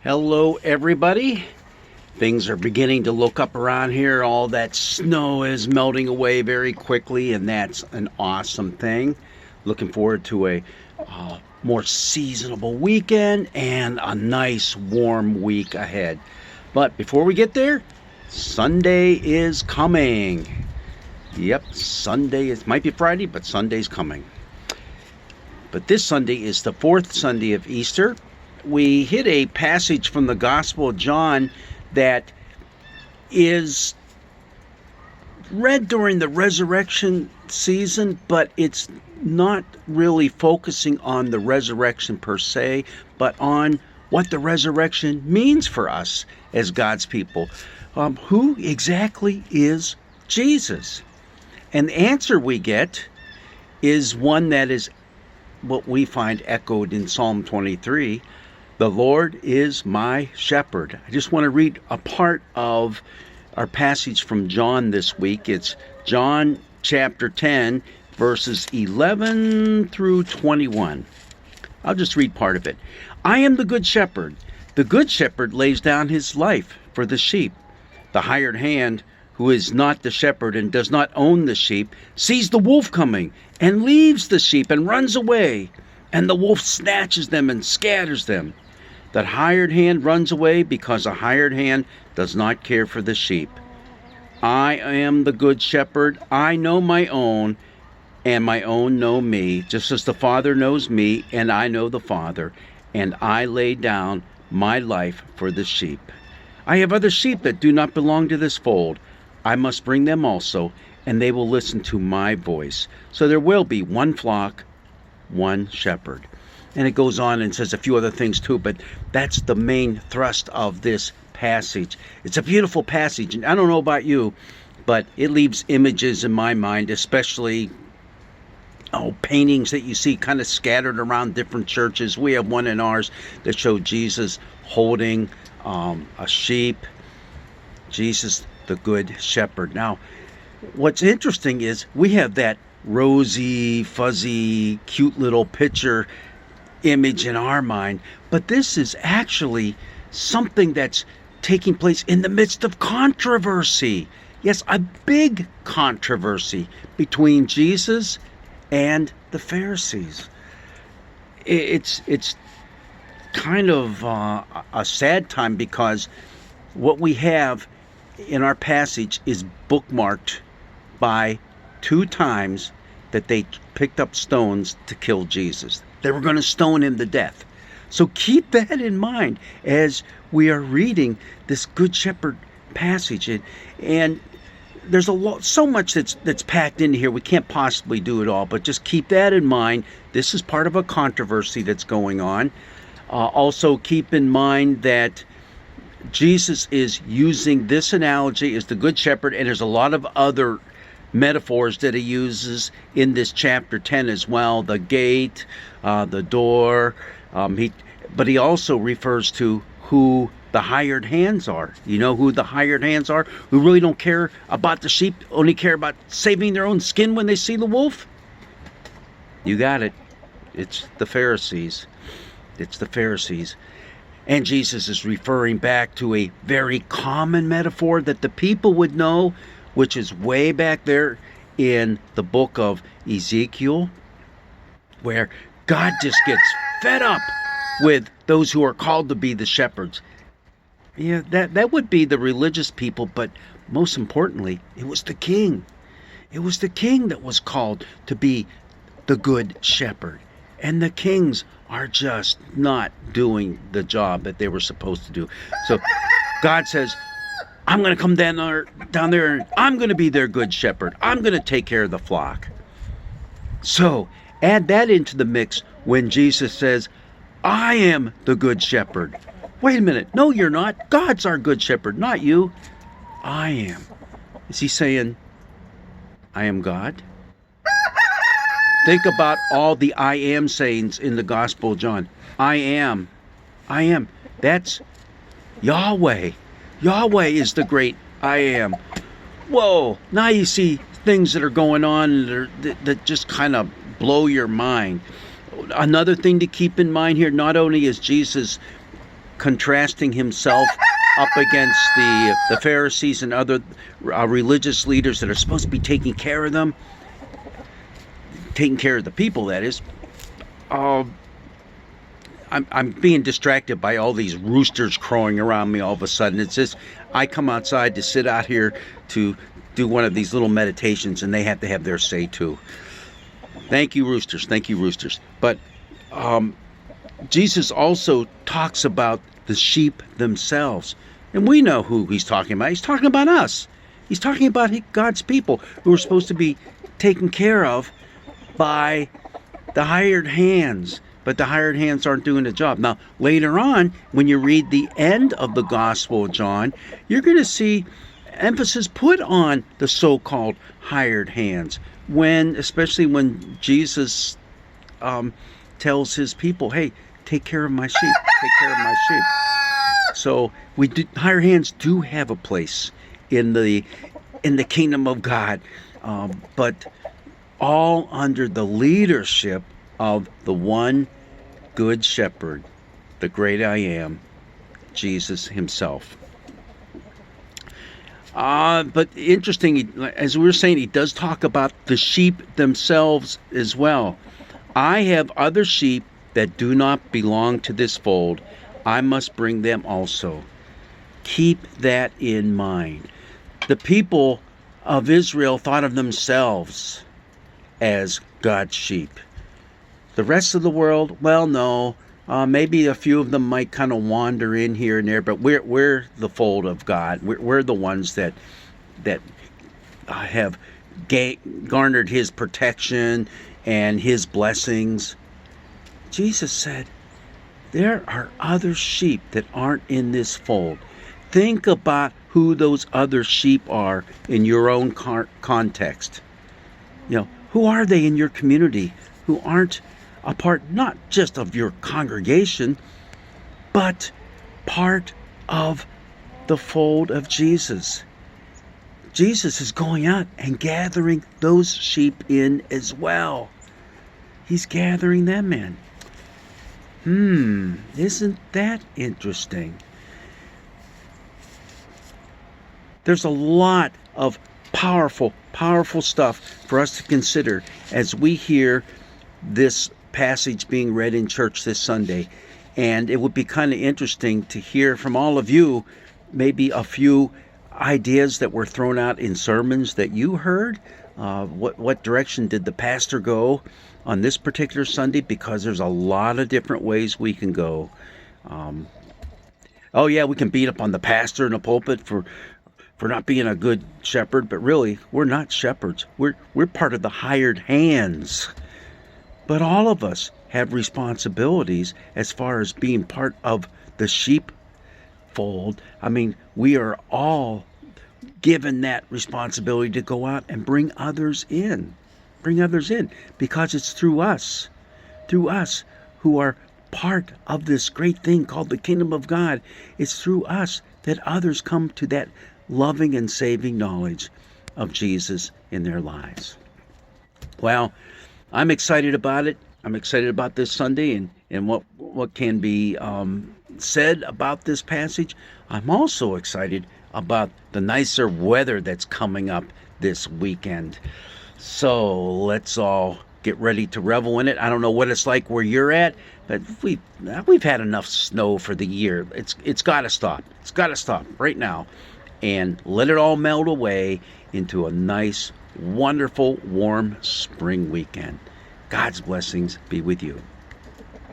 Hello, everybody. Things are beginning to look up around here. All that snow is melting away very quickly, and that's an awesome thing. Looking forward to a more seasonable weekend and a nice warm week ahead. But before we get there, Sunday is coming. Yep, Sunday. It might be Friday, but Sunday's coming. But this Sunday is the fourth Sunday of Easter. We hit a passage from the Gospel of John that is read during the resurrection season, but it's not really focusing on the resurrection per se, but on what the resurrection means for us as God's people. Who exactly is Jesus? And the answer we get is one that is what we find echoed in Psalm 23. The Lord is my shepherd. I just want to read a part of our passage from John this week. It's John chapter 10, verses 11 through 21. I'll just read part of it. I am the good shepherd. The good shepherd lays down his life for the sheep. The hired hand, who is not the shepherd and does not own the sheep, sees the wolf coming and leaves the sheep and runs away. And the wolf snatches them and scatters them. That hired hand runs away because a hired hand does not care for the sheep. I am the good shepherd. I know my own, and my own know me, just as the Father knows me, and I know the Father, and I lay down my life for the sheep. I have other sheep that do not belong to this fold. I must bring them also, and they will listen to my voice. So there will be one flock, one shepherd. And it goes on and says a few other things too, but that's the main thrust of this passage. It's a beautiful passage, and I don't know about you, but it leaves images in my mind, especially paintings that you see kind of scattered around different churches. We have one in ours that showed Jesus holding a sheep, Jesus the good shepherd. Now, what's interesting is we have that rosy, fuzzy, cute little picture image in our mind, but this is actually something that's taking place in the midst of controversy. Yes, a big controversy between Jesus and the Pharisees. It's kind of a sad time, because what we have in our passage is bookmarked by 2 times that they picked up stones to kill Jesus. They were going to stone him to death. So keep that in mind as we are reading this Good Shepherd passage. And there's so much that's packed in here. We can't possibly do it all, but just keep that in mind. This is part of a controversy that's going on. Also keep in mind that Jesus is using this analogy as the Good Shepherd, and there's a lot of other metaphors that he uses in this chapter 10 as well. The gate, the door. But he also refers to who the hired hands are. You know who the hired hands are? Who really don't care about the sheep, only care about saving their own skin when they see the wolf? You got it. It's the Pharisees. It's the Pharisees. And Jesus is referring back to a very common metaphor that the people would know, which is way back there in the book of Ezekiel, where God just gets fed up with those who are called to be the shepherds. Yeah, that would be the religious people, but most importantly, it was the king. It was the king that was called to be the good shepherd. And the kings are just not doing the job that they were supposed to do. So God says, I'm going to come down there, and I'm going to be their good shepherd. I'm going to take care of the flock. So add that into the mix when Jesus says, I am the good shepherd. Wait a minute. No, you're not. God's our good shepherd, not you. I am. Is he saying, I am God? Think about all the I am sayings in the Gospel of John. I am. I am. That's Yahweh. Yahweh is the great I am. Whoa. Now you see things that are going on that just kind of blow your mind. Another thing to keep in mind here, not only is Jesus contrasting himself up against the Pharisees and other religious leaders that are supposed to be taking care of them, taking care of the people, that is. I'm being distracted by all these roosters crowing around me all of a sudden. It's just, I come outside to sit out here to do one of these little meditations, and they have to have their say too. Thank you, roosters. Thank you, roosters. But Jesus also talks about the sheep themselves. And we know who he's talking about. He's talking about us. He's talking about God's people who are supposed to be taken care of by the hired hands. But the hired hands aren't doing the job. Now, later on, when you read the end of the Gospel of John, you're going to see emphasis put on the so-called hired hands. Especially when Jesus tells his people, hey, take care of my sheep. Take care of my sheep. So hired hands do have a place in the kingdom of God, but all under the leadership of the one good shepherd, the great I am, Jesus himself. But interesting, as we were saying, he does talk about the sheep themselves as well. I have other sheep that do not belong to this fold. I must bring them also. Keep that in mind. The people of Israel thought of themselves as God's sheep. The rest of the world, well, no. Maybe a few of them might kind of wander in here and there, but we're the fold of God. We're the ones that have garnered his protection and his blessings. Jesus said, there are other sheep that aren't in this fold. Think about who those other sheep are in your own context. Who are they in your community who aren't a part not just of your congregation, but part of the fold of Jesus? Jesus is going out and gathering those sheep in as well. He's gathering them in. Isn't that interesting? There's a lot of powerful stuff for us to consider as we hear this passage being read in church this Sunday. And it would be kind of interesting to hear from all of you maybe a few ideas that were thrown out in sermons that you heard. What direction did the pastor go on this particular Sunday? Because there's a lot of different ways we can go. We can beat up on the pastor in the pulpit for not being a good shepherd, but really, we're not shepherds. We're part of the hired hands. But all of us have responsibilities as far as being part of the sheepfold. I mean, we are all given that responsibility to go out and bring others in. Because it's through us who are part of this great thing called the kingdom of God. It's through us that others come to that loving and saving knowledge of Jesus in their lives. Well, I'm excited about it. I'm excited about this Sunday and what can be said about this passage. I'm also excited about the nicer weather that's coming up this weekend. So let's all get ready to revel in it. I don't know what it's like where you're at, but we've had enough snow for the year. It's got to stop. It's got to stop right now, and let it all melt away into a nice, wonderful, warm spring weekend. God's blessings be with you.